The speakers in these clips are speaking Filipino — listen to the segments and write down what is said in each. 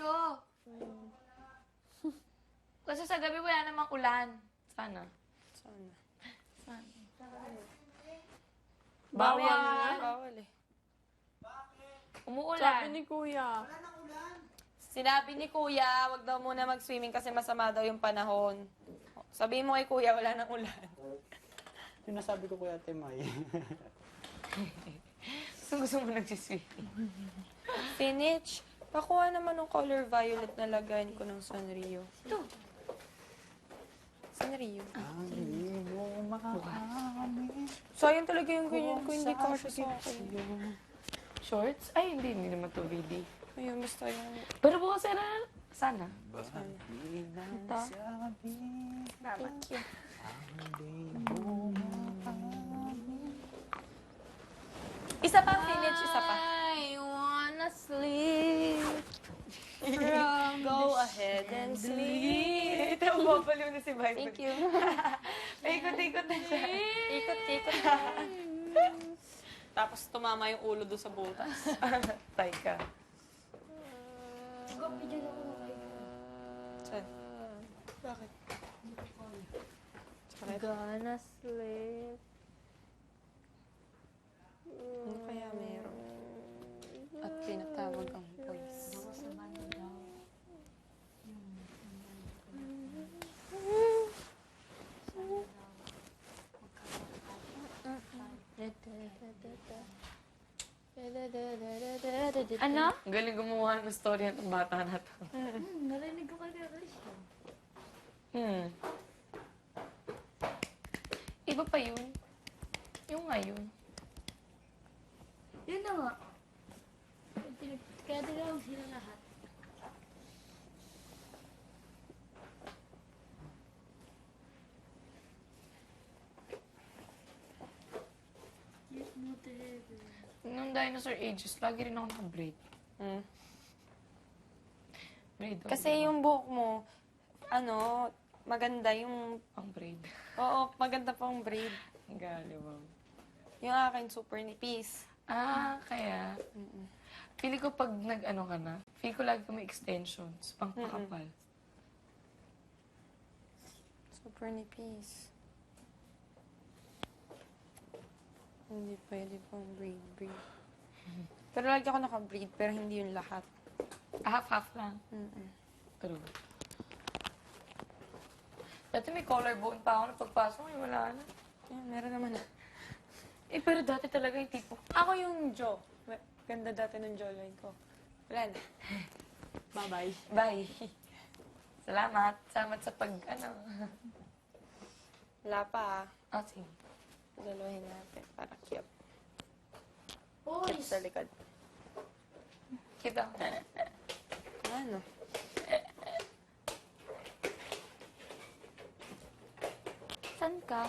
tayo. Kasi sa gabi wala namang ulan. Sana. Sana. Bawal. Bawal eh. Umuulan. Sabi ni Kuya. Sinabi ni Kuya, wag daw muna mag-swimming kasi masama daw yung panahon. Sabihin mo kay Kuya, wala nang ulan. Yung nasabi ko Kuya Ate May. Gusto mo nagsiswimming. Sinich, pakuha naman ng color violet na lagayan ko ng Sanrio. Ito. Sanrio. Hindi mo makakami. Sayang talaga yung ganyan ko, hindi kasha sa akin. Shorts? Ay, hindi naman to really. Ayun, basta yung... Pero bukas sana. Hindi na Ito. sabi. Thank you. Hindi mo makakami. Isa pa, Sinich, isa pa. I wanna sleep. Go ahead and sleep. Ito, babaliw na si Viper. Thank you. Ikot-ikot na siya. Ikot-ikot. Tapos tumama yung ulo doon sa butas. Tay ka. Saan? Bakit? Sakit? Gonna sleep. Ano kaya meron? At pinatawag ang voice. Ano? Ang galing gumawa ng story ng bata na to. Narinig ko kaya siya. Iba pa yun. Yung ngayon. Yun na nga. Kaya tinawag sila lahat. Nung dinosaur ages, lagi rin ako naka-braid. Hmm. Braid. Kasi yung buhok mo, ano, maganda yung... Ang braid. Oo, maganda pang braid. Ang gali, wow. Yung akin, super nipis. Ah, kaya. Feeling ko pag nag-ano ka na, feeling ko lagi ko may extensions, pang pakapal. Super nipis. Hindi pwede pang braid. Pero lagi ako naka-braid, pero hindi yung lahat. Half-half lang. True. Dati may collarbone pa ako na pagpasok, ay wala na. Yan, meron naman na. Eh, pero dati talaga yung tipo. Ako yung jaw. Ganda dati ng jawline ko. Wala na. Bye-bye. Bye. Salamat. Salamat sa pag, ano. Wala pa ah. Oh, sige. Dalawahin natin para cute. Uy! Cute sa likod. Kita. Ano? Saan ka?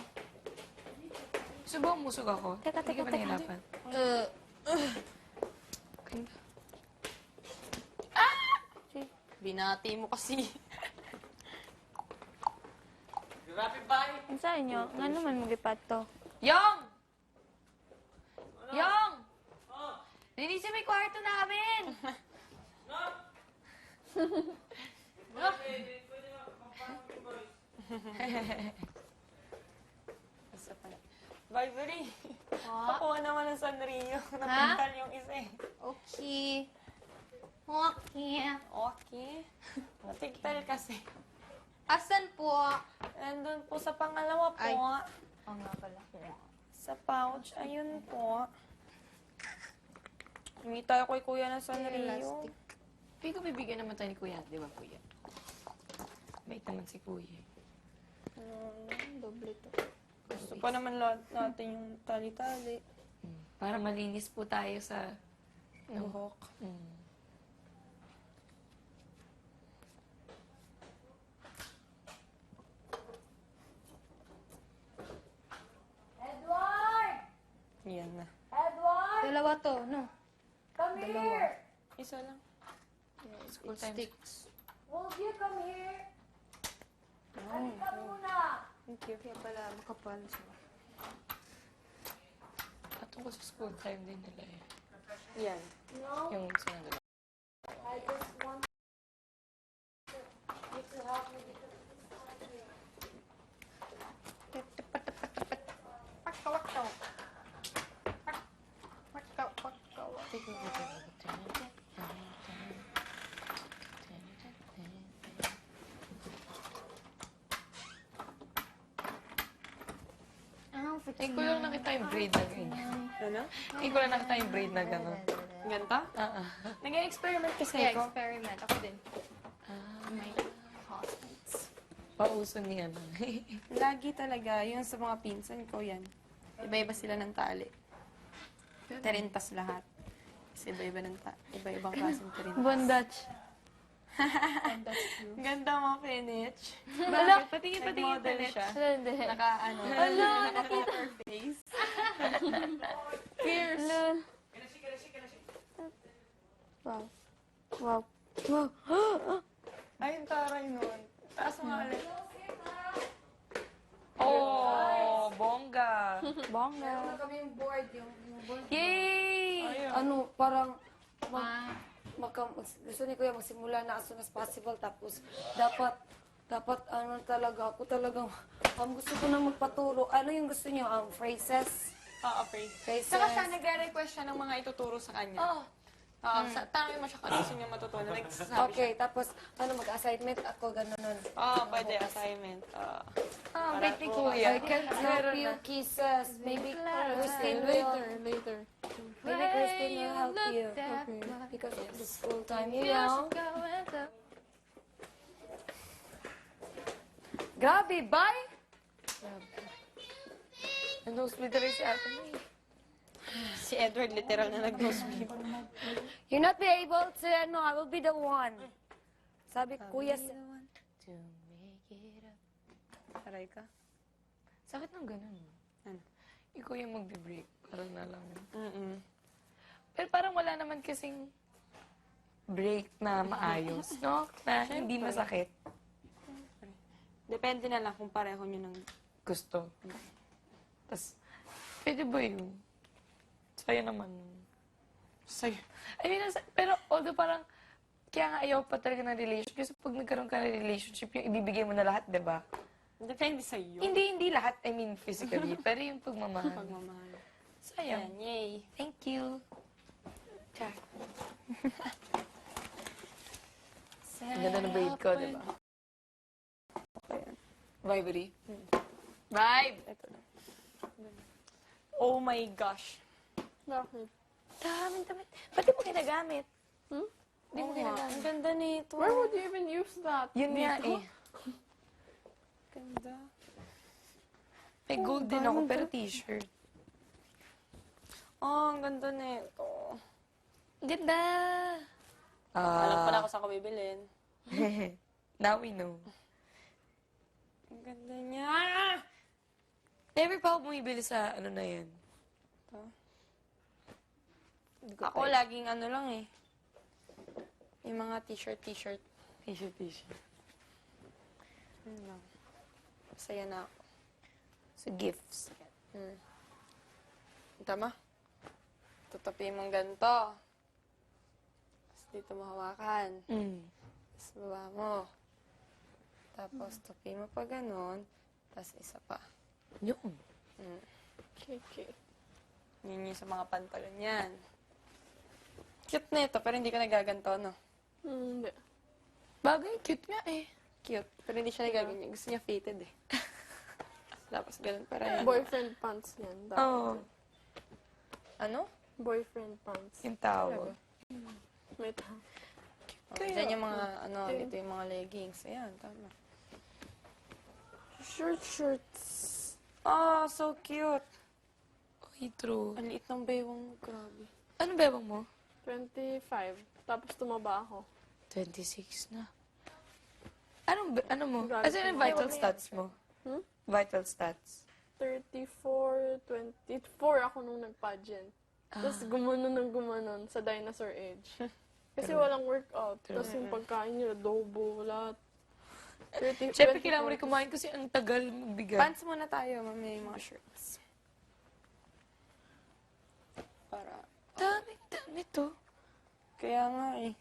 Gusto ba umusog ako? Teka, Hindi ka ba teka. nahihirapan? Binati mo kasi. Ang sa inyo? Nga naman magipat to. Yong! Yong! Linisin mo yung kwarto namin! Isa pala. Vibery. Pakuha naman ng Sanrio. Napintal yung isa eh. Okay. Okay. Okay. Natigtal kasi. Asan po? Nandun po sa pangalawa po. Ay. Oo nga pala. Sa pouch. Ayun po. Humingi tayo kay Kuya ng Sanrio. Elastic. Hindi ko bibigyan naman tayo ni Kuya. Di ba, Kuya? Bait naman si Kuya. Doble to. Gusto pa naman lahat natin yung tali-tali. Para malinis po tayo sa... Buhok. Edward! Yan na. Edward! Dalawa to, no? Come here! Isa lang. School time. Sticks. Will you come here? Halika muna. Thank you. Kaya pala makapal siya. Patungkol sa school time din nila eh. Yan. No, Yung sinandala. I just want Hindi ko lang nakita yung braid na ganyan. Ano? Hindi ko lang nakita yung braid na gano'n. Ganito? Nag-experiment kasi Yeah, ako. experiment. Ako din. My classmates. Pauso niya na. Lagi talaga, yun sa mga pinsan ko yan. Iba-iba sila ng tali. Terintas lahat. Kasi iba-ibang klaseng terintas. Bondage. Ganda mo, Pinich. Bakit? Patingin, Nag-model siya. Hindi. Nakita her face. Fierce. Lol. Wow. Wow. Wow. Ay, yung taray nun. Taas mo nga ulit. Oh, bongga. Bongga. Kami yung board, yung board. Yay! Ano, parang gusto ni Kuya magsimula na as soon as possible. Tapos, dapat ano talaga, ako talagang, gusto ko na magpaturo. Ano yung gusto niyo? Phrases? Oo, pray. Phrases. Saka siya, nagre-request siya ng mga ituturo sa kanya. Oh, Tanongin mo siya kung ano gusto niya matutunan. Nagsasabi siya. okay. Tapos, mag-assignment ako, gano'n. Oo, pwede assignment. Ah, bait ni Kuya. I can help you, kisses. Maybe Christine will. Later. Maybe Christine will help you. Because of the school time, you know. Grabe, bye! Nose-bleed na rin si ate mo eh. Si Edward literal na nag-nosebleed. You'll not be able to, I will be the one. Sabi ko, Kuya, To make it up. Aray ka. Sakit ng ganun. Ano? Ikaw yung magbe-break. Parang na lang. Pero Pero parang wala naman kasing break na maayos, no? Na hindi masakit. depende na lang kung pareho nyo ng... Gusto. Tapos, pwede ba yun? Sa'yo naman. Sa'yo. I mean, pero although parang, kaya nga ayaw pa talaga ng relationship. Kasi pag nagkaroon ka ng relationship, yung ibibigay mo na lahat, di ba? Depende sa'yo. Hindi lahat, I mean physically, pero yung pagmamahal. Pagmamahal. Sayang. Ayan, yay. Thank you. Char. Ang ganda ng braid ko, di ba? Vibery. Vibe! Ito na. Oh my gosh. Bakit? Daming damit. Ba't di mo ginagamit? Di mo Oo nga, ginagamit. ang ganda nito. Where would you even use that? Yun nga eh. Ganda. May gold din ako, pero t-shirt. Oh, ang ganda nito. Ganda! Alam pa na ako saan ko bibilin. Now we know. Ang ganda niya. Never pa ako bumibili sa ano na yan. Ito. Ako laging ano lang eh. Yung mga t-shirt. T-shirt. Yun lang. Masaya na ako. So, gifts. Tama? Tutupin mong ganito. Tapos dito mo hawakan. Tapos baba mo. Tapos tupi mo pa ganon. Tapos isa pa. Yun. Okay. Yun yung sa mga pantalon yan. Cute na ito, pero hindi ko nagaganto, no? Hindi. Bagay, cute nga eh. Cute. Pero hindi siya nagaganyan. Gusto niya fitted eh. Tapos ganun pa rin. Boyfriend pants yan. Dapat. Oo. Ano? Boyfriend pants. Yung tawag. May ta- Diyan yung mga, ano, dito yung mga leggings. Ayan, tama. Shorts. Oh, so cute. Uy, true. Ang liit ng baywang mo. Grabe. Ano bebang mo? 25. Tapos tumaba ako. 26 na. Ano mo? Grabe. Ano yung vital stats mo? Vital stats. 34, 24 ako nung nag-pageant. Tapos gumanon sa dinosaur age. Kasi walang workout. Tapos yung pagkain nyo, adobo, lahat. 30, Siyempre, kailangan mo rin kumain kasi ang tagal magbigat. Pants muna tayo, mamaya yung mga shirts. Para, Dami to. kaya nga eh.